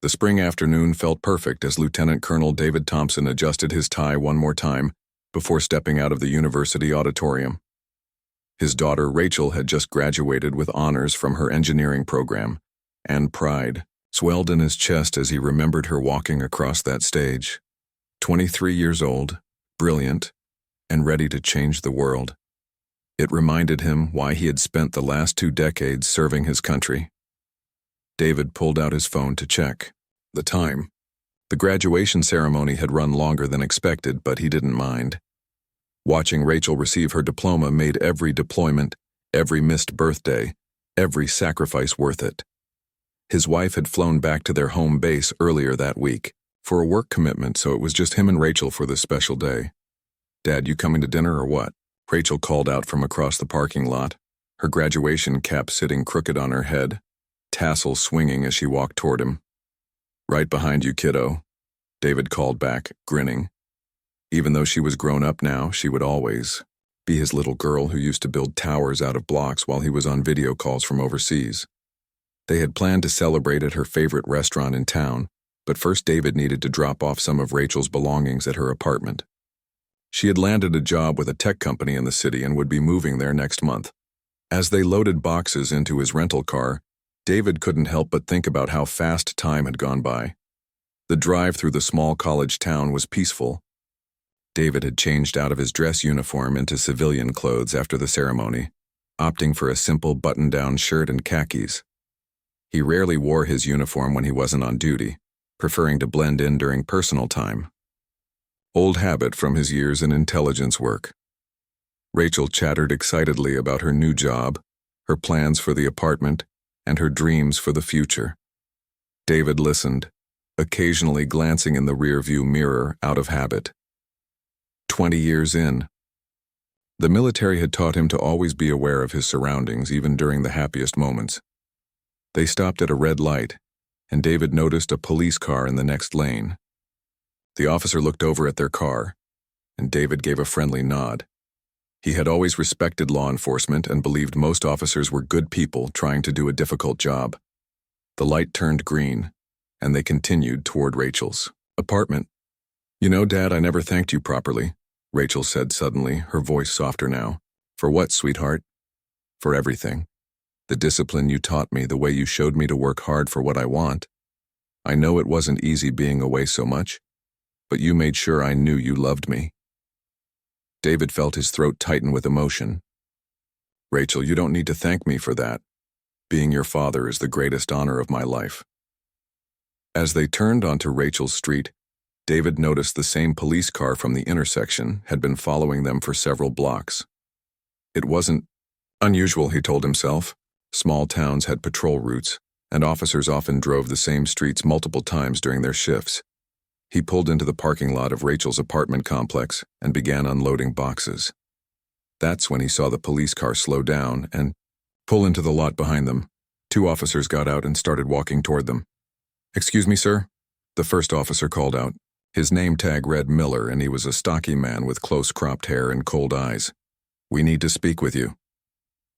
The spring afternoon felt perfect as Lieutenant Colonel David Thompson adjusted his tie one more time before stepping out of the university auditorium. His daughter Rachel had just graduated with honors from her engineering program, and pride swelled in his chest as he remembered her walking across that stage. 23 years old, brilliant, and ready to change the world. It reminded him why he had spent the last 2 decades serving his country. David pulled out his phone to check the time. The graduation ceremony had run longer than expected, but he didn't mind. Watching Rachel receive her diploma made every deployment, every missed birthday, every sacrifice worth it. His wife had flown back to their home base earlier that week for a work commitment, so it was just him and Rachel for this special day. "Dad, you coming to dinner or what?" Rachel called out from across the parking lot, her graduation cap sitting crooked on her head, tassels swinging as she walked toward him. "Right behind you, kiddo," David called back, grinning. Even though she was grown up now, she would always be his little girl who used to build towers out of blocks while he was on video calls from overseas. They had planned to celebrate at her favorite restaurant in town, but first David needed to drop off some of Rachel's belongings at her apartment. She had landed a job with a tech company in the city and would be moving there next month. As they loaded boxes into his rental car, David couldn't help but think about how fast time had gone by. The drive through the small college town was peaceful. David had changed out of his dress uniform into civilian clothes after the ceremony, opting for a simple button-down shirt and khakis. He rarely wore his uniform when he wasn't on duty, preferring to blend in during personal time. Old habit from his years in intelligence work. Rachel chattered excitedly about her new job, her plans for the apartment, and her dreams for the future. David listened, occasionally glancing in the rearview mirror out of habit. 20 years in. The military had taught him to always be aware of his surroundings, even during the happiest moments. They stopped at a red light, and David noticed a police car in the next lane. The officer looked over at their car, and David gave a friendly nod. He had always respected law enforcement and believed most officers were good people trying to do a difficult job. The light turned green, and they continued toward Rachel's apartment. "You know, Dad, I never thanked you properly," Rachel said suddenly, her voice softer now. "For what, sweetheart?" "For everything. The discipline you taught me, the way you showed me to work hard for what I want. I know it wasn't easy being away so much, but you made sure I knew you loved me." David felt his throat tighten with emotion. "Rachel, you don't need to thank me for that. Being your father is the greatest honor of my life." As they turned onto Rachel's street, David noticed the same police car from the intersection had been following them for several blocks. It wasn't unusual, he told himself. Small towns had patrol routes, and officers often drove the same streets multiple times during their shifts. He pulled into the parking lot of Rachel's apartment complex and began unloading boxes. That's when he saw the police car slow down and pull into the lot behind them. 2 officers got out and started walking toward them. "Excuse me, sir?" The first officer called out. His name tag read Miller, and he was a stocky man with close-cropped hair and cold eyes. "We need to speak with you."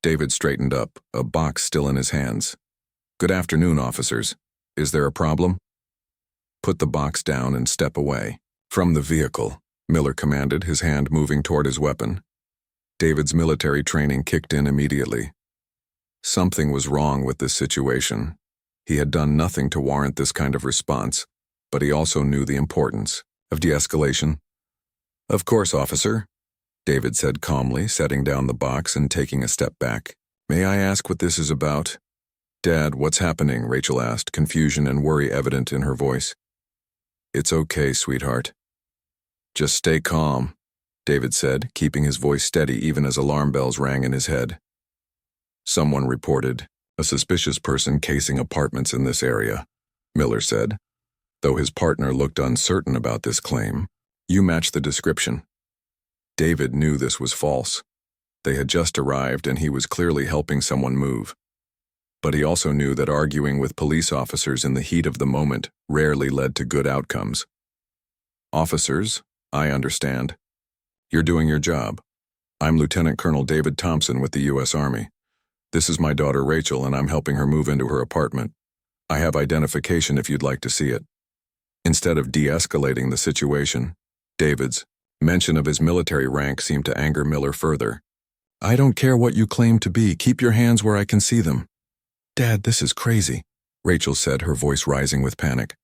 David straightened up, a box still in his hands. "Good afternoon, officers. Is there a problem?" "Put the box down and step away from the vehicle," Miller commanded, his hand moving toward his weapon. David's military training kicked in immediately. Something was wrong with this situation. He had done nothing to warrant this kind of response, but he also knew the importance of de-escalation. "Of course, officer," David said calmly, setting down the box and taking a step back. "May I ask what this is about?" "Dad, what's happening?" Rachel asked, confusion and worry evident in her voice. "It's okay, sweetheart. Just stay calm," David said, keeping his voice steady even as alarm bells rang in his head. "Someone reported a suspicious person casing apartments in this area," Miller said, though his partner looked uncertain about this claim. "You match the description." David knew this was false. They had just arrived and he was clearly helping someone move. But he also knew that arguing with police officers in the heat of the moment rarely led to good outcomes. "Officers, I understand. You're doing your job. I'm Lieutenant Colonel David Thompson with the U.S. Army. This is my daughter Rachel, and I'm helping her move into her apartment. I have identification if you'd like to see it." Instead of de-escalating the situation, David's mention of his military rank seemed to anger Miller further. "I don't care what you claim to be. Keep your hands where I can see them." "Dad, this is crazy," Rachel said, her voice rising with panic.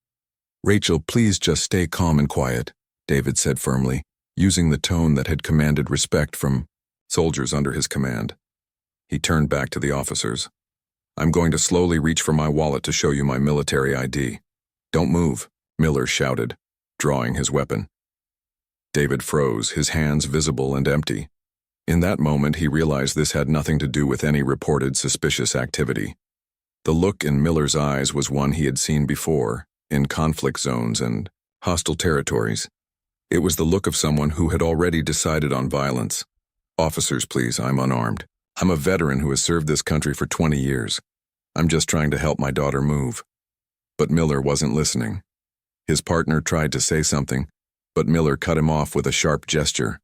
"Rachel, please just stay calm and quiet," David said firmly, using the tone that had commanded respect from soldiers under his command. He turned back to the officers. "I'm going to slowly reach for my wallet to show you my military ID. Don't move," Miller shouted, drawing his weapon. David froze, his hands visible and empty. In that moment, he realized this had nothing to do with any reported suspicious activity. The look in Miller's eyes was one he had seen before, in conflict zones and hostile territories. It was the look of someone who had already decided on violence. "Officers, please, I'm unarmed. I'm a veteran who has served this country for 20 years. I'm just trying to help my daughter move." But Miller wasn't listening. His partner tried to say something, but Miller cut him off with a sharp gesture.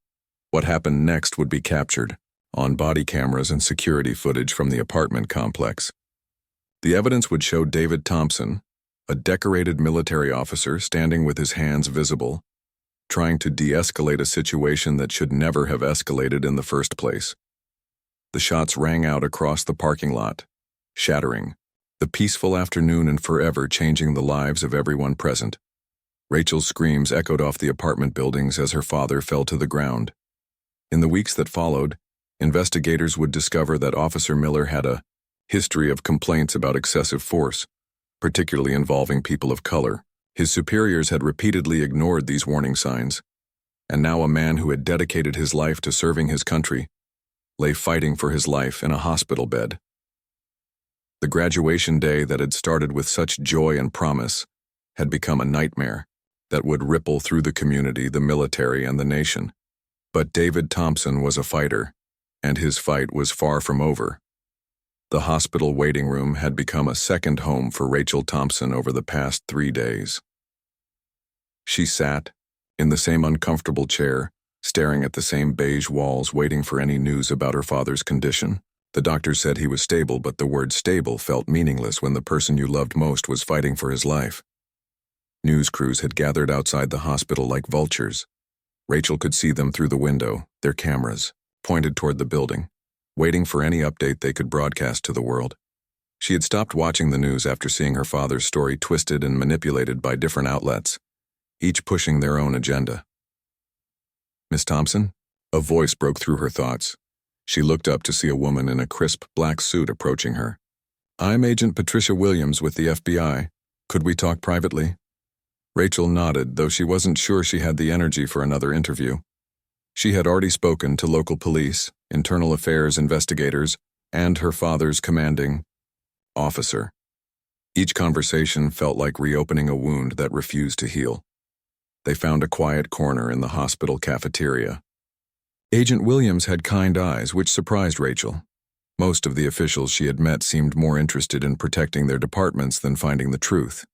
What happened next would be captured on body cameras and security footage from the apartment complex. The evidence would show David Thompson, a decorated military officer standing with his hands visible, trying to de-escalate a situation that should never have escalated in the first place. The shots rang out across the parking lot, shattering the peaceful afternoon and forever changing the lives of everyone present. Rachel's screams echoed off the apartment buildings as her father fell to the ground. In the weeks that followed, investigators would discover that Officer Miller had a history of complaints about excessive force, particularly involving people of color. His superiors had repeatedly ignored these warning signs, and now a man who had dedicated his life to serving his country lay fighting for his life in a hospital bed. The graduation day that had started with such joy and promise had become a nightmare that would ripple through the community, the military, and the nation. But David Thompson was a fighter, and his fight was far from over. The hospital waiting room had become a second home for Rachel Thompson over the past 3 days. She sat in the same uncomfortable chair, staring at the same beige walls, waiting for any news about her father's condition. The doctor said he was stable, but the word stable felt meaningless when the person you loved most was fighting for his life. News crews had gathered outside the hospital like vultures. Rachel could see them through the window, their cameras pointed toward the building, waiting for any update they could broadcast to the world. She had stopped watching the news after seeing her father's story twisted and manipulated by different outlets, each pushing their own agenda. "Miss Thompson?" A voice broke through her thoughts. She looked up to see a woman in a crisp black suit approaching her. "I'm Agent Patricia Williams with the FBI. Could we talk privately?" Rachel nodded, though she wasn't sure she had the energy for another interview. She had already spoken to local police, internal affairs investigators, and her father's commanding officer. Each conversation felt like reopening a wound that refused to heal. They found a quiet corner in the hospital cafeteria. Agent Williams had kind eyes, which surprised Rachel. Most of the officials she had met seemed more interested in protecting their departments than finding the truth.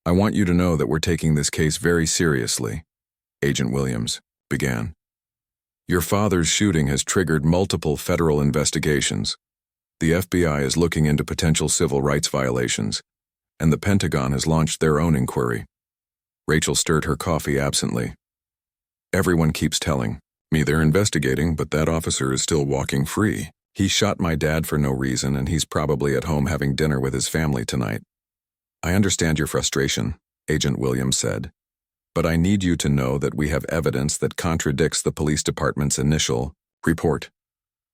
"I want you to know that we're taking this case very seriously," Agent Williams began. "Your father's shooting has triggered multiple federal investigations. The FBI is looking into potential civil rights violations, and the Pentagon has launched their own inquiry." Rachel stirred her coffee absently. "Everyone keeps telling me they're investigating, but that officer is still walking free. He shot my dad for no reason, and he's probably at home having dinner with his family tonight." "I understand your frustration," Agent Williams said, "but I need you to know that we have evidence that contradicts the police department's initial report.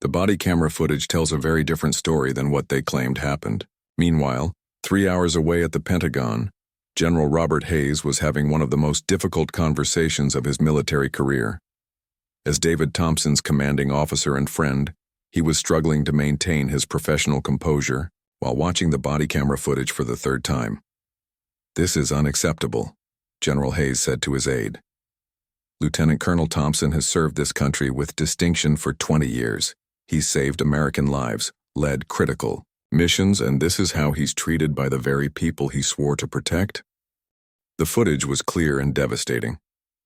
The body camera footage tells a very different story than what they claimed happened. Meanwhile, 3 hours away at the Pentagon, General Robert Hayes was having one of the most difficult conversations of his military career. As David Thompson's commanding officer and friend, he was struggling to maintain his professional composure while watching the body camera footage for the third time. "This is unacceptable," General Hayes said to his aide. "Lieutenant Colonel Thompson has served this country with distinction for 20 years. He's saved American lives, led critical missions, and this is how he's treated by the very people he swore to protect?" The footage was clear and devastating.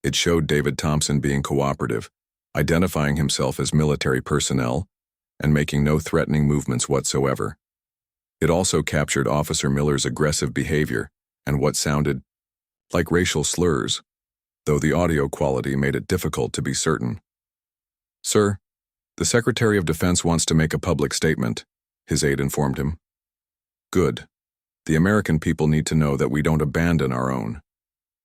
It showed David Thompson being cooperative, identifying himself as military personnel, and making no threatening movements whatsoever. It also captured Officer Miller's aggressive behavior and what sounded like racial slurs, though the audio quality made it difficult to be certain. "Sir, the Secretary of Defense wants to make a public statement," his aide informed him. "Good. The American people need to know that we don't abandon our own.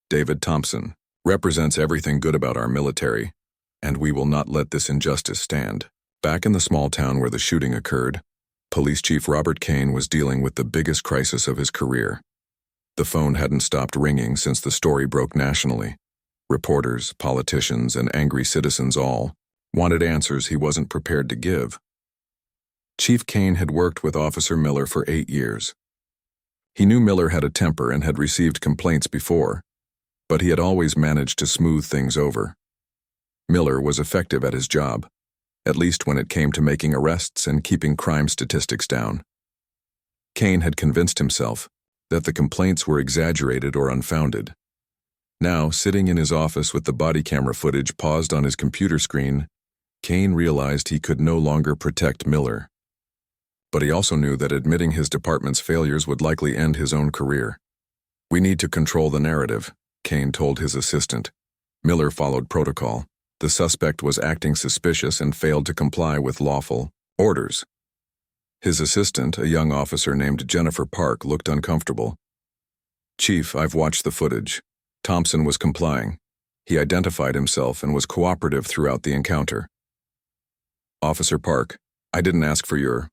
David Thompson represents everything good about our military, and we will not let this injustice stand." Back in the small town where the shooting occurred, Police Chief Robert Kane was dealing with the biggest crisis of his career. The phone hadn't stopped ringing since the story broke nationally. Reporters, politicians, and angry citizens all wanted answers he wasn't prepared to give. Chief Kane had worked with Officer Miller for 8 years. He knew Miller had a temper and had received complaints before, but he had always managed to smooth things over. Miller was effective at his job, at least when it came to making arrests and keeping crime statistics down. Kane had convinced himself that the complaints were exaggerated or unfounded. Now, sitting in his office with the body camera footage paused on his computer screen, Kane realized he could no longer protect Miller. But he also knew that admitting his department's failures would likely end his own career. "We need to control the narrative," Kane told his assistant. Miller followed protocol. The suspect was acting suspicious and failed to comply with lawful orders. His assistant, a young officer named Jennifer Park, looked uncomfortable. "Chief, I've watched the footage. Thompson was complying. He identified himself and was cooperative throughout the encounter." "Officer Park, I didn't ask for your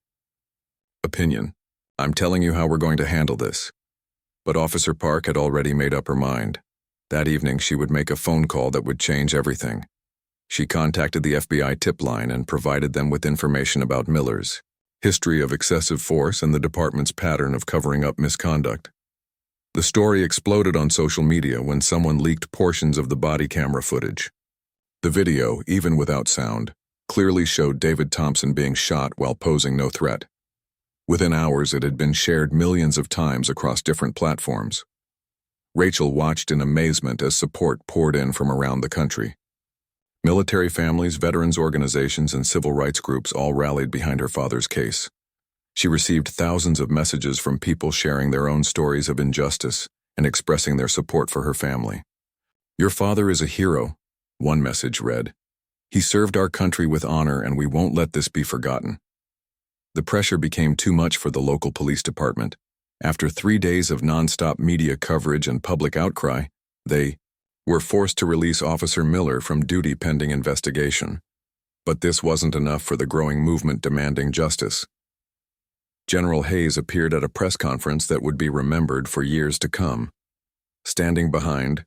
opinion. I'm telling you how we're going to handle this." But Officer Park had already made up her mind. That evening she would make a phone call that would change everything. She contacted the FBI tip line and provided them with information about Miller's history of excessive force and the department's pattern of covering up misconduct. The story exploded on social media when someone leaked portions of the body camera footage. The video, even without sound, clearly showed David Thompson being shot while posing no threat. Within hours, it had been shared millions of times across different platforms. Rachel watched in amazement as support poured in from around the country. Military families, veterans organizations, and civil rights groups all rallied behind her father's case. She received thousands of messages from people sharing their own stories of injustice and expressing their support for her family. "Your father is a hero," one message read. "He served our country with honor, and we won't let this be forgotten." The pressure became too much for the local police department. After 3 days of nonstop media coverage and public outcry, they were forced to release Officer Miller from duty pending investigation. But this wasn't enough for the growing movement demanding justice. General Hayes appeared at a press conference that would be remembered for years to come. Standing behind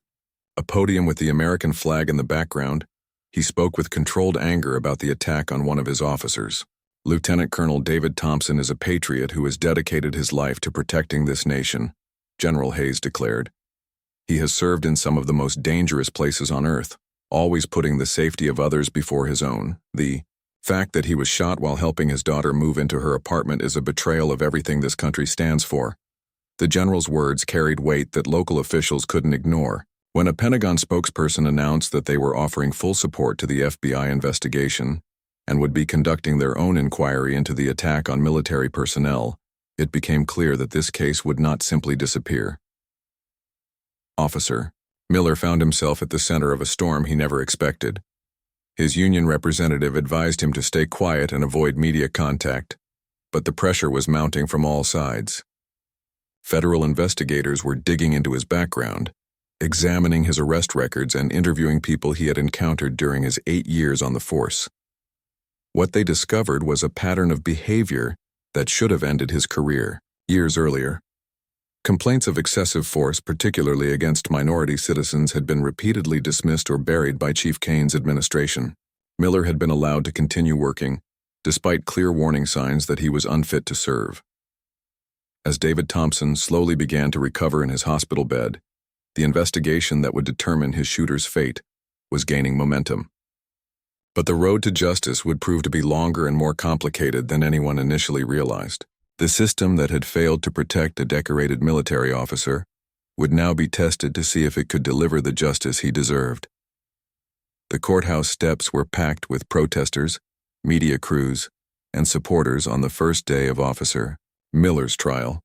a podium with the American flag in the background, he spoke with controlled anger about the attack on one of his officers. "Lieutenant Colonel David Thompson is a patriot who has dedicated his life to protecting this nation," General Hayes declared. "He has served in some of the most dangerous places on earth, always putting the safety of others before his own. The fact that he was shot while helping his daughter move into her apartment is a betrayal of everything this country stands for." The general's words carried weight that local officials couldn't ignore. When a Pentagon spokesperson announced that they were offering full support to the FBI investigation and would be conducting their own inquiry into the attack on military personnel, it became clear that this case would not simply disappear. Officer Miller found himself at the center of a storm he never expected. His union representative advised him to stay quiet and avoid media contact, but the pressure was mounting from all sides. Federal investigators were digging into his background, examining his arrest records and interviewing people he had encountered during his 8 years on the force. What they discovered was a pattern of behavior that should have ended his career years earlier. Complaints of excessive force, particularly against minority citizens, had been repeatedly dismissed or buried by Chief Kane's administration. Miller had been allowed to continue working, despite clear warning signs that he was unfit to serve. As David Thompson slowly began to recover in his hospital bed, the investigation that would determine his shooter's fate was gaining momentum. But the road to justice would prove to be longer and more complicated than anyone initially realized. The system that had failed to protect a decorated military officer would now be tested to see if it could deliver the justice he deserved. The courthouse steps were packed with protesters, media crews, and supporters on the first day of Officer Miller's trial.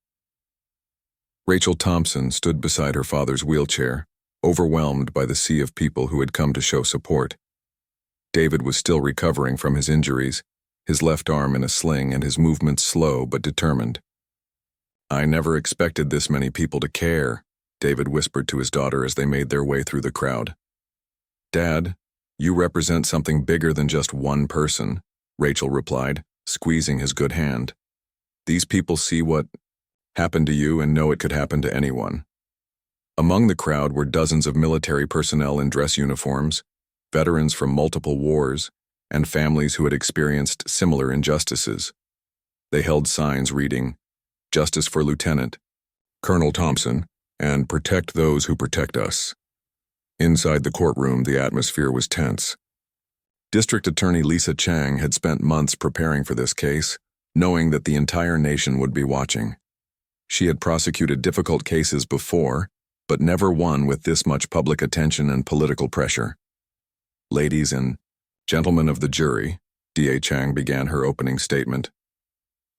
Rachel Thompson stood beside her father's wheelchair, overwhelmed by the sea of people who had come to show support. David was still recovering from his injuries, his left arm in a sling and his movements slow but determined. "I never expected this many people to care," David whispered to his daughter as they made their way through the crowd. "Dad, you represent something bigger than just one person," Rachel replied, squeezing his good hand. "These people see what happened to you and know it could happen to anyone." Among the crowd were dozens of military personnel in dress uniforms, veterans from multiple wars, and families who had experienced similar injustices. They held signs reading, "Justice for Lieutenant Colonel Thompson," and "Protect those who protect us." Inside the courtroom, the atmosphere was tense. District Attorney Lisa Chang had spent months preparing for this case, knowing that the entire nation would be watching. She had prosecuted difficult cases before, but never one with this much public attention and political pressure. "Ladies and gentlemen of the jury," D.A. Chang began her opening statement.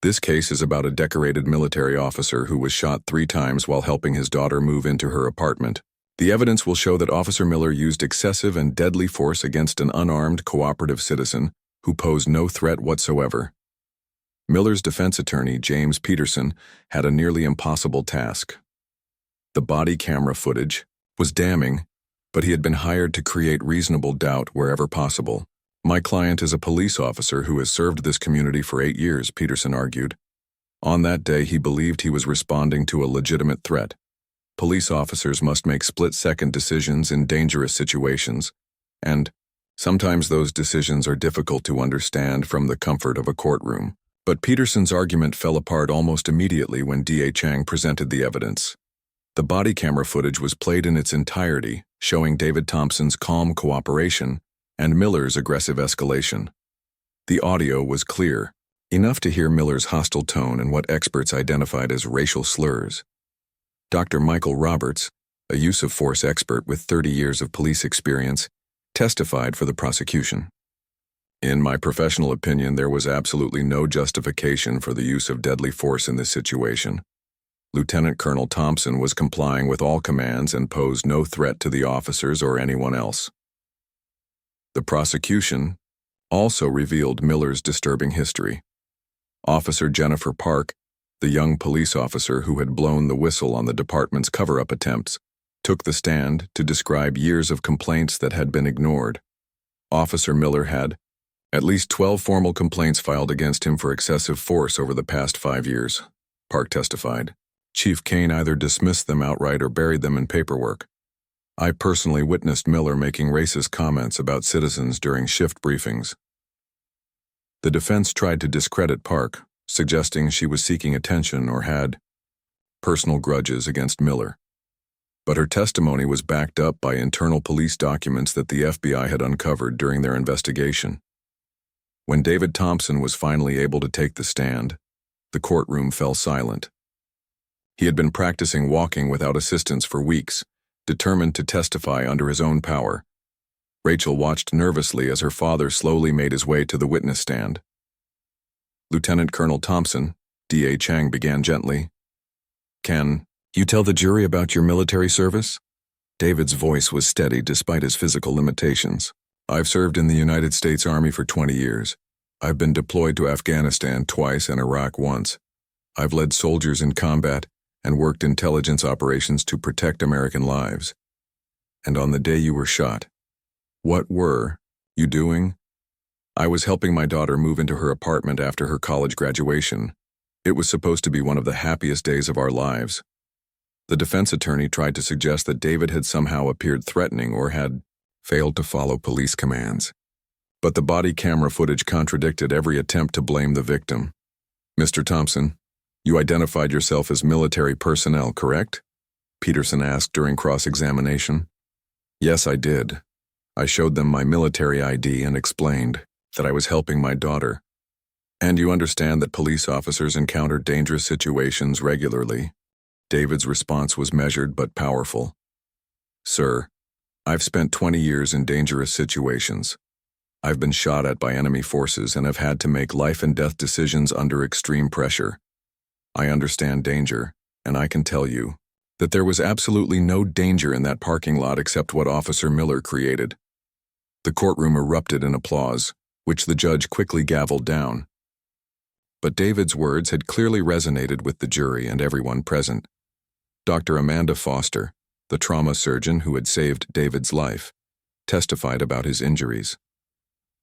"This case is about a decorated military officer who was shot 3 times while helping his daughter move into her apartment. The evidence will show that Officer Miller used excessive and deadly force against an unarmed, cooperative citizen who posed no threat whatsoever." Miller's defense attorney, James Peterson, had a nearly impossible task. The body camera footage was damning, but he had been hired to create reasonable doubt wherever possible. "My client is a police officer who has served this community for 8 years, Peterson argued. On that day, he believed he was responding to a legitimate threat. Police officers must make split-second decisions in dangerous situations, and sometimes those decisions are difficult to understand from the comfort of a courtroom." But Peterson's argument fell apart almost immediately when D.A. Chang presented the evidence. The body camera footage was played in its entirety, showing David Thompson's calm cooperation and Miller's aggressive escalation. The audio was clear, enough to hear Miller's hostile tone and what experts identified as racial slurs. Dr. Michael Roberts, a use-of-force expert with 30 years of police experience, testified for the prosecution. "In my professional opinion, there was absolutely no justification for the use of deadly force in this situation. Lieutenant Colonel Thompson was complying with all commands and posed no threat to the officers or anyone else." The prosecution also revealed Miller's disturbing history. Officer Jennifer Park, the young police officer who had blown the whistle on the department's cover-up attempts, took the stand to describe years of complaints that had been ignored. Officer Miller had at least 12 formal complaints filed against him for excessive force over the past 5 years, Park testified. Chief Kane either dismissed them outright or buried them in paperwork. "I personally witnessed Miller making racist comments about citizens during shift briefings." The defense tried to discredit Park, suggesting she was seeking attention or had personal grudges against Miller. But her testimony was backed up by internal police documents that the FBI had uncovered during their investigation. When David Thompson was finally able to take the stand, the courtroom fell silent. He had been practicing walking without assistance for weeks, determined to testify under his own power. Rachel watched nervously as her father slowly made his way to the witness stand. "Lieutenant Colonel Thompson," D.A. Chang began gently, "can you tell the jury about your military service?" David's voice was steady despite his physical limitations. "I've served in the United States Army for 20 years. I've been deployed to Afghanistan twice and Iraq once. I've led soldiers in combat and worked intelligence operations to protect American lives. And on the day you were shot, what were you doing?" "I was helping my daughter move into her apartment after her college graduation. It was supposed to be one of the happiest days of our lives." The defense attorney tried to suggest that David had somehow appeared threatening or had failed to follow police commands. But the body camera footage contradicted every attempt to blame the victim. "Mr. Thompson, you identified yourself as military personnel, correct?" Peterson asked during cross-examination. "Yes, I did. I showed them my military ID and explained that I was helping my daughter." "And you understand that police officers encounter dangerous situations regularly?" David's response was measured but powerful. "Sir, I've spent 20 years in dangerous situations. I've been shot at by enemy forces and have had to make life-and-death decisions under extreme pressure. I understand danger, and I can tell you that there was absolutely no danger in that parking lot except what Officer Miller created." The courtroom erupted in applause, which the judge quickly gavelled down. But David's words had clearly resonated with the jury and everyone present. Dr. Amanda Foster, the trauma surgeon who had saved David's life, testified about his injuries.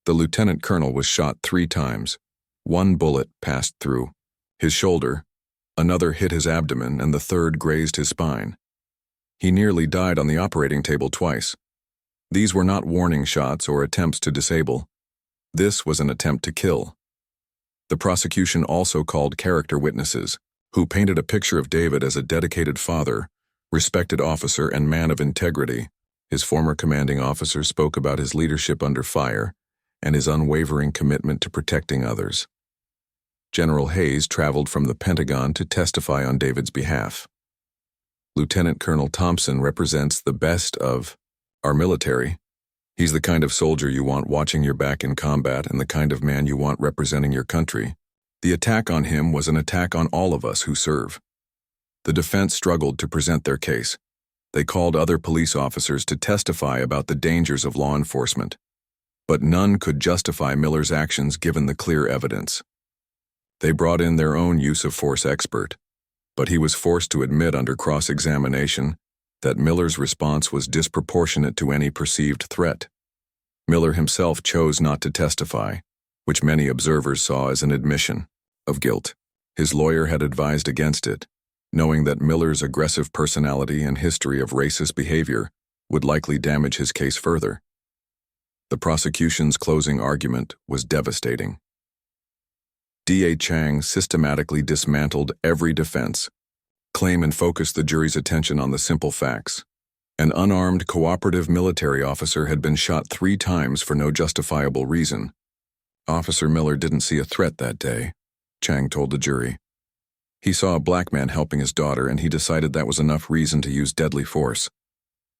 The lieutenant colonel was shot 3 times. 1 bullet passed through his shoulder, another hit his abdomen, and the 3rd grazed his spine. He nearly died on the operating table twice. These were not warning shots or attempts to disable. This was an attempt to kill. The prosecution also called character witnesses, who painted a picture of David as a dedicated father, respected officer, and man of integrity. His former commanding officer spoke about his leadership under fire and his unwavering commitment to protecting others. General Hayes traveled from the Pentagon to testify on David's behalf. Lieutenant Colonel Thompson represents the best of our military. He's the kind of soldier you want watching your back in combat and the kind of man you want representing your country. The attack on him was an attack on all of us who serve. The defense struggled to present their case. They called other police officers to testify about the dangers of law enforcement. But none could justify Miller's actions given the clear evidence. They brought in their own use of force expert, but he was forced to admit under cross-examination that Miller's response was disproportionate to any perceived threat. Miller himself chose not to testify, which many observers saw as an admission of guilt. His lawyer had advised against it, knowing that Miller's aggressive personality and history of racist behavior would likely damage his case further. The prosecution's closing argument was devastating. D.A. Chang systematically dismantled every defense, claim, and focused the jury's attention on the simple facts. An unarmed, cooperative military officer had been shot 3 times for no justifiable reason. Officer Miller didn't see a threat that day, Chang told the jury. He saw a black man helping his daughter, and he decided that was enough reason to use deadly force.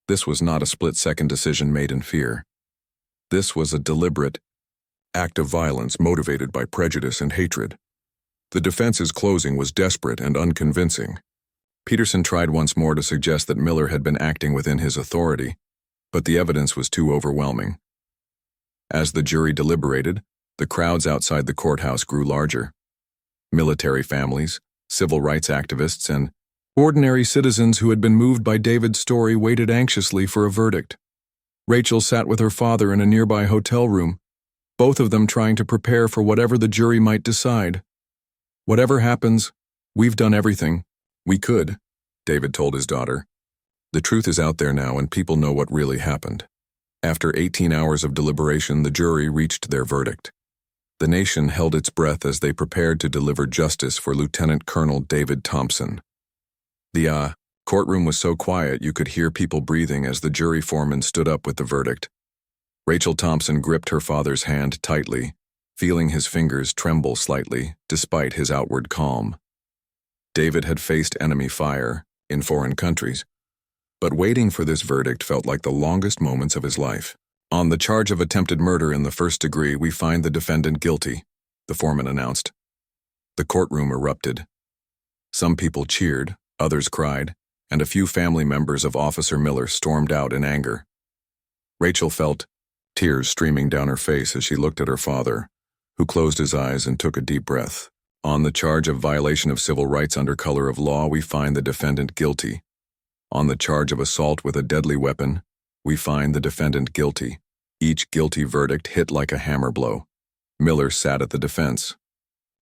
This was not a split-second decision made in fear. This was a deliberate act of violence motivated by prejudice and hatred. The defense's closing was desperate and unconvincing. Peterson tried once more to suggest that Miller had been acting within his authority, but the evidence was too overwhelming. As the jury deliberated, the crowds outside the courthouse grew larger. Military families, civil rights activists, and ordinary citizens who had been moved by David's story waited anxiously for a verdict. Rachel sat with her father in a nearby hotel room, both of them trying to prepare for whatever the jury might decide. "Whatever happens, we've done everything we could," David told his daughter. "The truth is out there now, and people know what really happened." After 18 hours of deliberation, the jury reached their verdict. The nation held its breath as they prepared to deliver justice for Lieutenant Colonel David Thompson. The courtroom was so quiet you could hear people breathing as the jury foreman stood up with the verdict. Rachel Thompson gripped her father's hand tightly, feeling his fingers tremble slightly despite his outward calm. David had faced enemy fire in foreign countries, but waiting for this verdict felt like the longest moments of his life. "On the charge of attempted murder in the 1st degree, we find the defendant guilty," the foreman announced. The courtroom erupted. Some people cheered, others cried, and a few family members of Officer Miller stormed out in anger. Rachel felt tears streaming down her face as she looked at her father, who closed his eyes and took a deep breath. "On the charge of violation of civil rights under color of law, we find the defendant guilty. On the charge of assault with a deadly weapon, we find the defendant guilty." Each guilty verdict hit like a hammer blow. Miller sat at the defense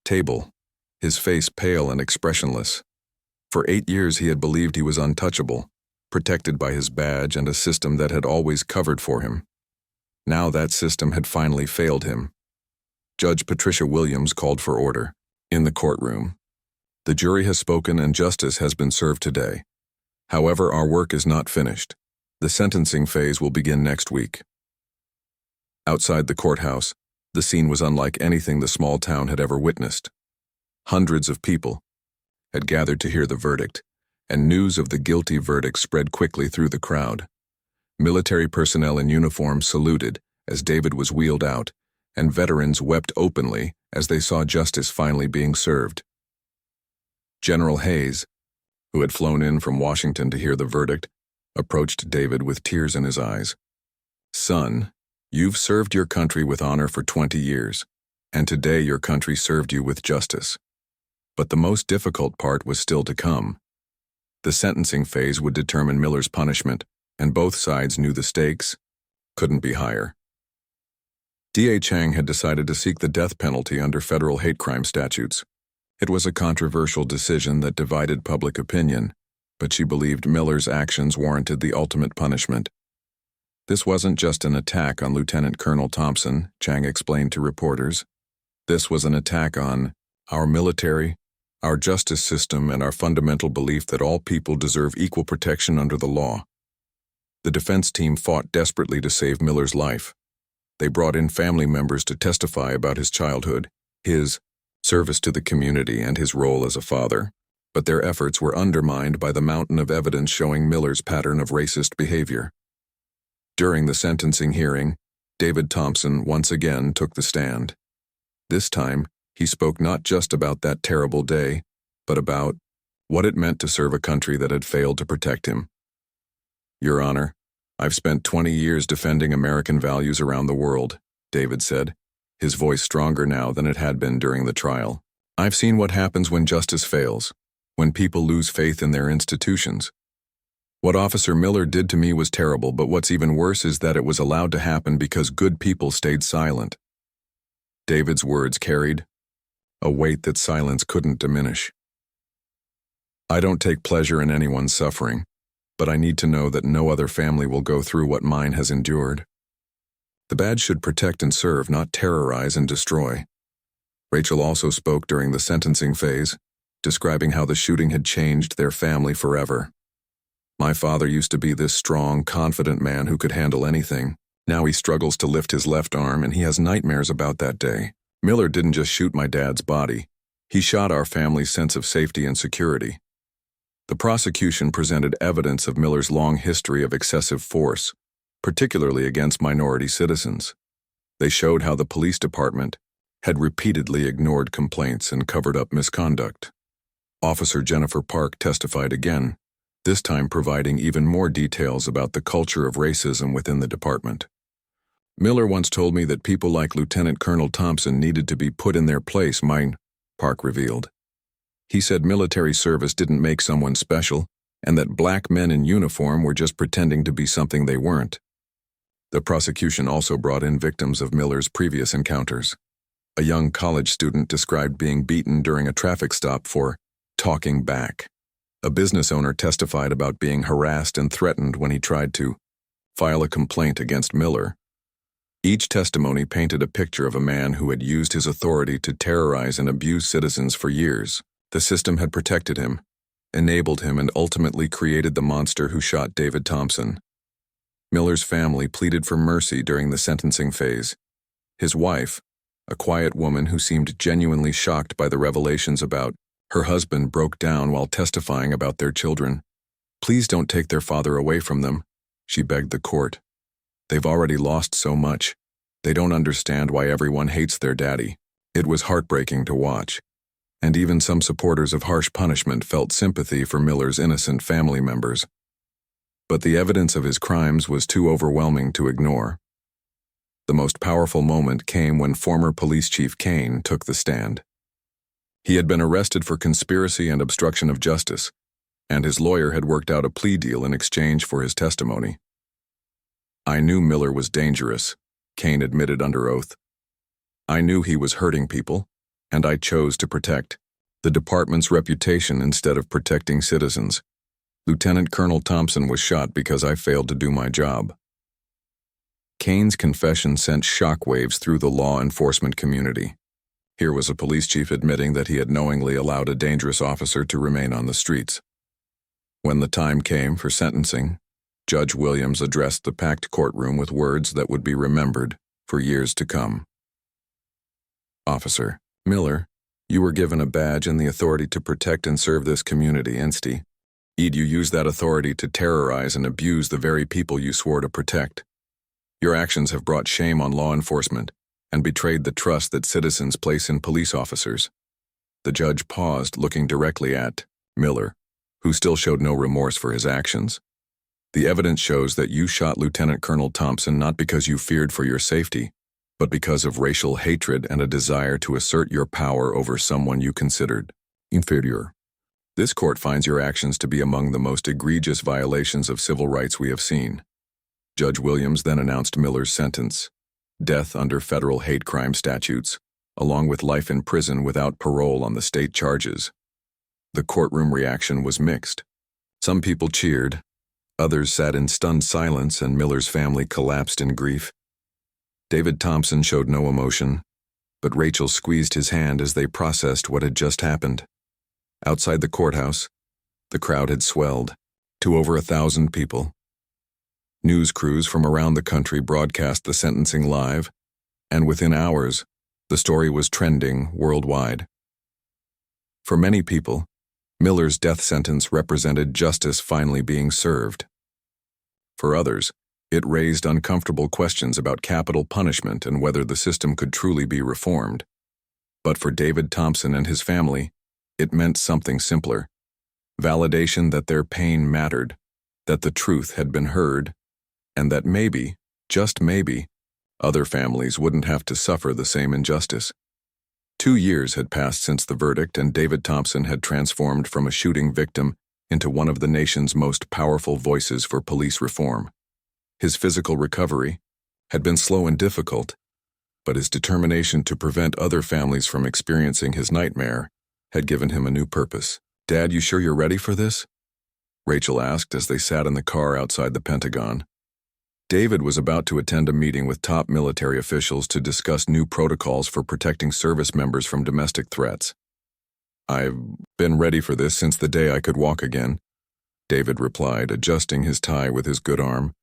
table, his face pale and expressionless. For 8 years he had believed he was untouchable, protected by his badge and a system that had always covered for him. Now that system had finally failed him. Judge Patricia Williams called for order. In the courtroom, "The jury has spoken and justice has been served today. However, our work is not finished. The sentencing phase will begin next week." Outside the courthouse, the scene was unlike anything the small town had ever witnessed. Hundreds of people had gathered to hear the verdict, and news of the guilty verdict spread quickly through the crowd. Military personnel in uniform saluted as David was wheeled out, and veterans wept openly as they saw justice finally being served. General Hayes, who had flown in from Washington to hear the verdict, approached David with tears in his eyes. "Son, you've served your country with honor for 20 years, and today your country served you with justice. But the most difficult part was still to come. The sentencing phase would determine Miller's punishment, and both sides knew the stakes couldn't be higher." D.A. Chang had decided to seek the death penalty under federal hate crime statutes. It was a controversial decision that divided public opinion, but she believed Miller's actions warranted the ultimate punishment. This wasn't just an attack on Lieutenant Colonel Thompson, Chang explained to reporters. This was an attack on our military, our justice system, and our fundamental belief that all people deserve equal protection under the law. The defense team fought desperately to save Miller's life. They brought in family members to testify about his childhood, his service to the community, and his role as a father, but their efforts were undermined by the mountain of evidence showing Miller's pattern of racist behavior. During the sentencing hearing, David Thompson once again took the stand. This time, he spoke not just about that terrible day, but about what it meant to serve a country that had failed to protect him. "Your Honor, I've spent 20 years defending American values around the world," David said, his voice stronger now than it had been during the trial. "I've seen what happens when justice fails, when people lose faith in their institutions. What Officer Miller did to me was terrible, but what's even worse is that it was allowed to happen because good people stayed silent." David's words carried a weight that silence couldn't diminish. "I don't take pleasure in anyone's suffering, but I need to know that no other family will go through what mine has endured. The badge should protect and serve, not terrorize and destroy." Rachel also spoke during the sentencing phase, describing how the shooting had changed their family forever. "My father used to be this strong, confident man who could handle anything. Now he struggles to lift his left arm, and he has nightmares about that day. Miller didn't just shoot my dad's body. He shot our family's sense of safety and security." The prosecution presented evidence of Miller's long history of excessive force, particularly against minority citizens. They showed how the police department had repeatedly ignored complaints and covered up misconduct. Officer Jennifer Park testified again, this time providing even more details about the culture of racism within the department. "Miller once told me that people like Lieutenant Colonel Thompson needed to be put in their place, Park revealed. He said military service didn't make someone special, and that black men in uniform were just pretending to be something they weren't." The prosecution also brought in victims of Miller's previous encounters. A young college student described being beaten during a traffic stop for talking back. A business owner testified about being harassed and threatened when he tried to file a complaint against Miller. Each testimony painted a picture of a man who had used his authority to terrorize and abuse citizens for years. The system had protected him, enabled him, and ultimately created the monster who shot David Thompson. Miller's family pleaded for mercy during the sentencing phase. His wife, a quiet woman who seemed genuinely shocked by the revelations about her husband, broke down while testifying about their children. "Please don't take their father away from them," she begged the court. "They've already lost so much. They don't understand why everyone hates their daddy." It was heartbreaking to watch, and even some supporters of harsh punishment felt sympathy for Miller's innocent family members. But the evidence of his crimes was too overwhelming to ignore. The most powerful moment came when former Police Chief Kane took the stand. He had been arrested for conspiracy and obstruction of justice, and his lawyer had worked out a plea deal in exchange for his testimony. "I knew Miller was dangerous," Kane admitted under oath. "I knew he was hurting people, and I chose to protect the department's reputation instead of protecting citizens. Lieutenant Colonel Thompson was shot because I failed to do my job." Kane's confession sent shockwaves through the law enforcement community. Here was a police chief admitting that he had knowingly allowed a dangerous officer to remain on the streets. When the time came for sentencing, Judge Williams addressed the packed courtroom with words that would be remembered for years to come. "Officer Miller, you were given a badge and the authority to protect and serve this community, Instead you use that authority to terrorize and abuse the very people you swore to protect. Your actions have brought shame on law enforcement and betrayed the trust that citizens place in police officers. The judge paused, looking directly at Miller, who still showed no remorse for his actions. The evidence shows that you shot Lieutenant Colonel Thompson not because you feared for your safety, but because of racial hatred and a desire to assert your power over someone you considered inferior. This court finds your actions to be among the most egregious violations of civil rights we have seen. Judge Williams then announced Miller's sentence: death under federal hate crime statutes, along with life in prison without parole on the state charges. The courtroom reaction was mixed. Some people cheered, others sat in stunned silence, and Miller's family collapsed in grief. David Thompson showed no emotion, but Rachel squeezed his hand as they processed what had just happened. Outside the courthouse, the crowd had swelled to over 1,000 people. News crews from around the country broadcast the sentencing live, and within hours, the story was trending worldwide. For many people, Miller's death sentence represented justice finally being served. For others, it raised uncomfortable questions about capital punishment and whether the system could truly be reformed. But for David Thompson and his family, it meant something simpler: validation that their pain mattered, that the truth had been heard, and that maybe, just maybe, other families wouldn't have to suffer the same injustice. 2 years had passed since the verdict, and David Thompson had transformed from a shooting victim into one of the nation's most powerful voices for police reform. His physical recovery had been slow and difficult, but his determination to prevent other families from experiencing his nightmare had given him a new purpose. "Dad, you sure you're ready for this?" Rachel asked as they sat in the car outside the Pentagon. David was about to attend a meeting with top military officials to discuss new protocols for protecting service members from domestic threats. "I've been ready for this since the day I could walk again," David replied, adjusting his tie with his good arm.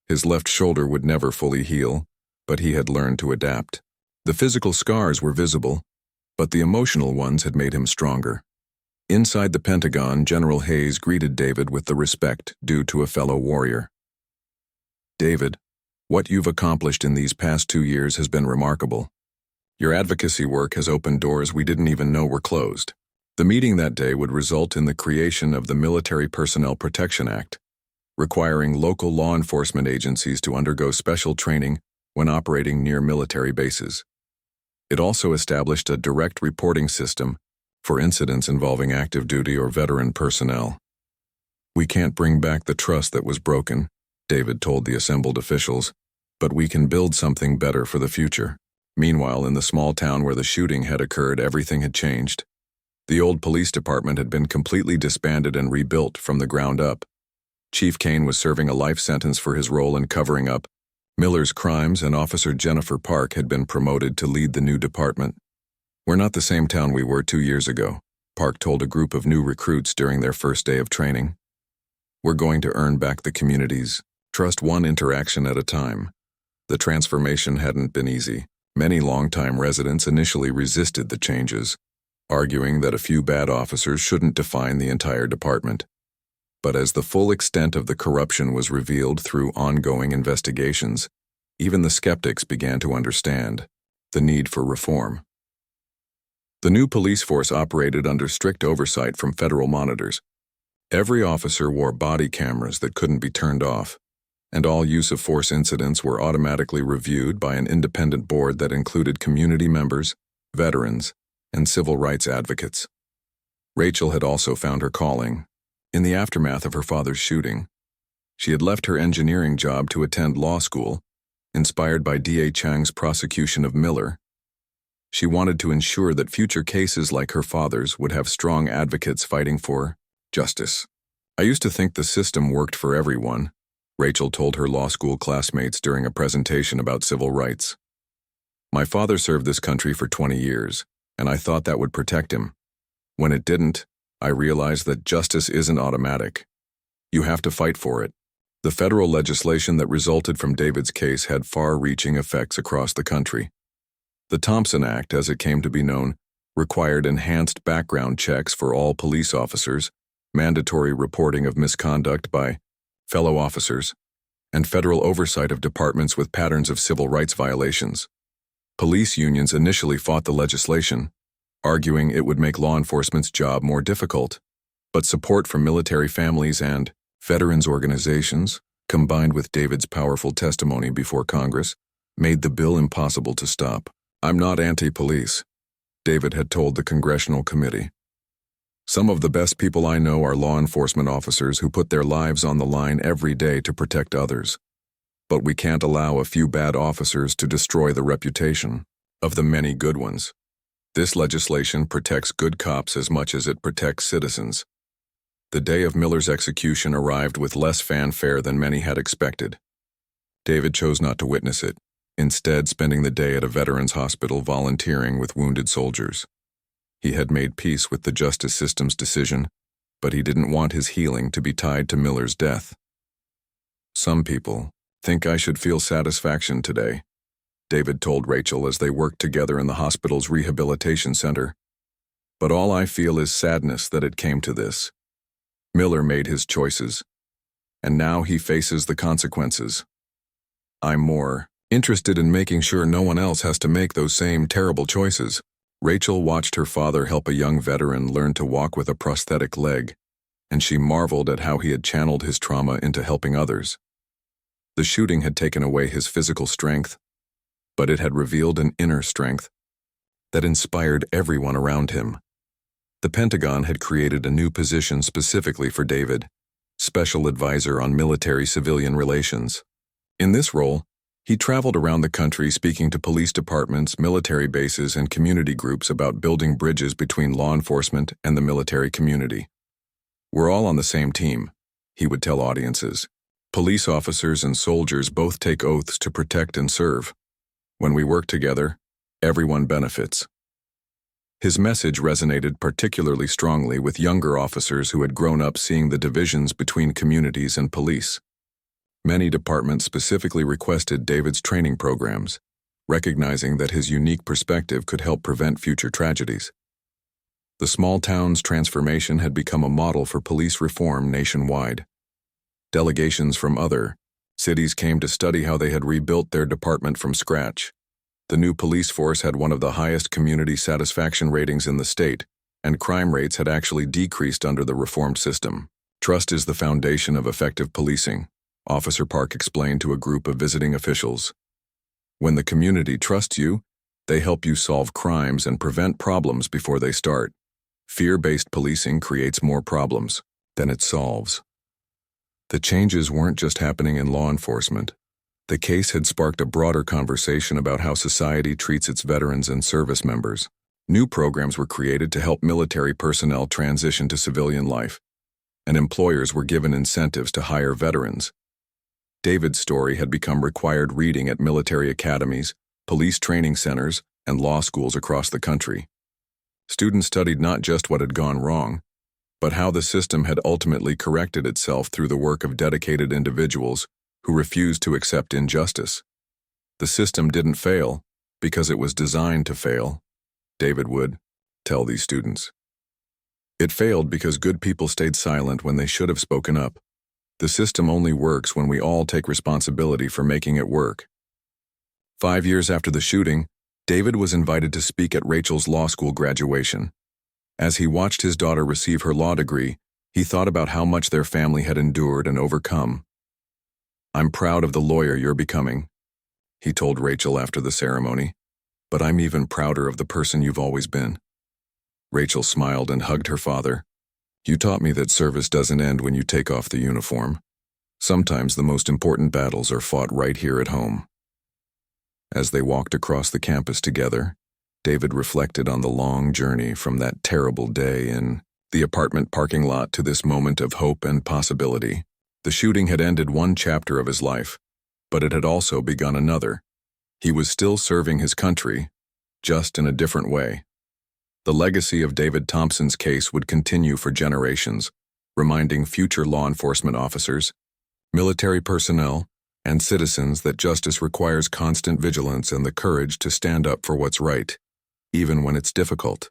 His left shoulder would never fully heal, but he had learned to adapt. The physical scars were visible, but the emotional ones had made him stronger. Inside the Pentagon, General Hayes greeted David with the respect due to a fellow warrior. "David, what you've accomplished in these past 2 years has been remarkable. Your advocacy work has opened doors we didn't even know were closed." The meeting that day would result in the creation of the Military Personnel Protection Act, requiring local law enforcement agencies to undergo special training when operating near military bases. It also established a direct reporting system for incidents involving active duty or veteran personnel. "We can't bring back the trust that was broken," David told the assembled officials, "but we can build something better for the future." Meanwhile, in the small town where the shooting had occurred, everything had changed. The old police department had been completely disbanded and rebuilt from the ground up. Chief Kane was serving a life sentence for his role in covering up Miller's crimes, and Officer Jennifer Park had been promoted to lead the new department. "We're not the same town we were 2 years ago," Park told a group of new recruits during their first day of training. "We're going to earn back the community's trust one interaction at a time." The transformation hadn't been easy. Many longtime residents initially resisted the changes, arguing that a few bad officers shouldn't define the entire department. But as the full extent of the corruption was revealed through ongoing investigations, even the skeptics began to understand the need for reform. The new police force operated under strict oversight from federal monitors. Every officer wore body cameras that couldn't be turned off, and all use of force incidents were automatically reviewed by an independent board that included community members, veterans, and civil rights advocates. Rachel had also found her calling. In the aftermath of her father's shooting, she had left her engineering job to attend law school, inspired by D.A. Chang's prosecution of Miller. She wanted to ensure that future cases like her father's would have strong advocates fighting for justice. "I used to think the system worked for everyone," Rachel told her law school classmates during a presentation about civil rights. "My father served this country for 20 years, and I thought that would protect him. When it didn't, I realized that justice isn't automatic. You have to fight for it." The federal legislation that resulted from David's case had far-reaching effects across the country. The Thompson Act, as it came to be known, required enhanced background checks for all police officers, mandatory reporting of misconduct by fellow officers, and federal oversight of departments with patterns of civil rights violations. Police unions initially fought the legislation, arguing it would make law enforcement's job more difficult. But support from military families and veterans organizations, combined with David's powerful testimony before Congress, made the bill impossible to stop. "I'm not anti-police," David had told the congressional committee. "Some of the best people I know are law enforcement officers who put their lives on the line every day to protect others. But we can't allow a few bad officers to destroy the reputation of the many good ones. This legislation protects good cops as much as it protects citizens." The day of Miller's execution arrived with less fanfare than many had expected. David chose not to witness it, instead spending the day at a veterans hospital volunteering with wounded soldiers. He had made peace with the justice system's decision, but he didn't want his healing to be tied to Miller's death. "Some people think I should feel satisfaction today," David told Rachel as they worked together in the hospital's rehabilitation center. "But all I feel is sadness that it came to this. Miller made his choices, and now he faces the consequences. I'm more interested in making sure no one else has to make those same terrible choices." Rachel watched her father help a young veteran learn to walk with a prosthetic leg, and she marveled at how he had channeled his trauma into helping others. The shooting had taken away his physical strength, but it had revealed an inner strength that inspired everyone around him. The Pentagon had created a new position specifically for David, Special Advisor on Military-Civilian Relations. In this role, he traveled around the country speaking to police departments, military bases, and community groups about building bridges between law enforcement and the military community. "We're all on the same team," he would tell audiences. "Police officers and soldiers both take oaths to protect and serve. When we work together, everyone benefits." His message resonated particularly strongly with younger officers who had grown up seeing the divisions between communities and police. Many departments specifically requested David's training programs, recognizing that his unique perspective could help prevent future tragedies. The small town's transformation had become a model for police reform nationwide. Delegations from other cities came to study how they had rebuilt their department from scratch. The new police force had one of the highest community satisfaction ratings in the state, and crime rates had actually decreased under the reformed system. "Trust is the foundation of effective policing," Officer Park explained to a group of visiting officials. "When the community trusts you, they help you solve crimes and prevent problems before they start. Fear-based policing creates more problems than it solves." The changes weren't just happening in law enforcement. The case had sparked a broader conversation about how society treats its veterans and service members. New programs were created to help military personnel transition to civilian life, and employers were given incentives to hire veterans. David's story had become required reading at military academies, police training centers, and law schools across the country. Students studied not just what had gone wrong, but how the system had ultimately corrected itself through the work of dedicated individuals who refused to accept injustice. The system didn't fail because it was designed to fail, David would tell these students. It failed because good people stayed silent when they should have spoken up. The system only works when we all take responsibility for making it work. 5 years after the shooting, David was invited to speak at Rachel's law school graduation. As he watched his daughter receive her law degree, he thought about how much their family had endured and overcome. "I'm proud of the lawyer you're becoming," he told Rachel after the ceremony, "but I'm even prouder of the person you've always been." Rachel smiled and hugged her father. "You taught me that service doesn't end when you take off the uniform. Sometimes the most important battles are fought right here at home." As they walked across the campus together, David reflected on the long journey from that terrible day in the apartment parking lot to this moment of hope and possibility. The shooting had ended one chapter of his life, but it had also begun another. He was still serving his country, just in a different way. The legacy of David Thompson's case would continue for generations, reminding future law enforcement officers, military personnel, and citizens that justice requires constant vigilance and the courage to stand up for what's right, even when it's difficult.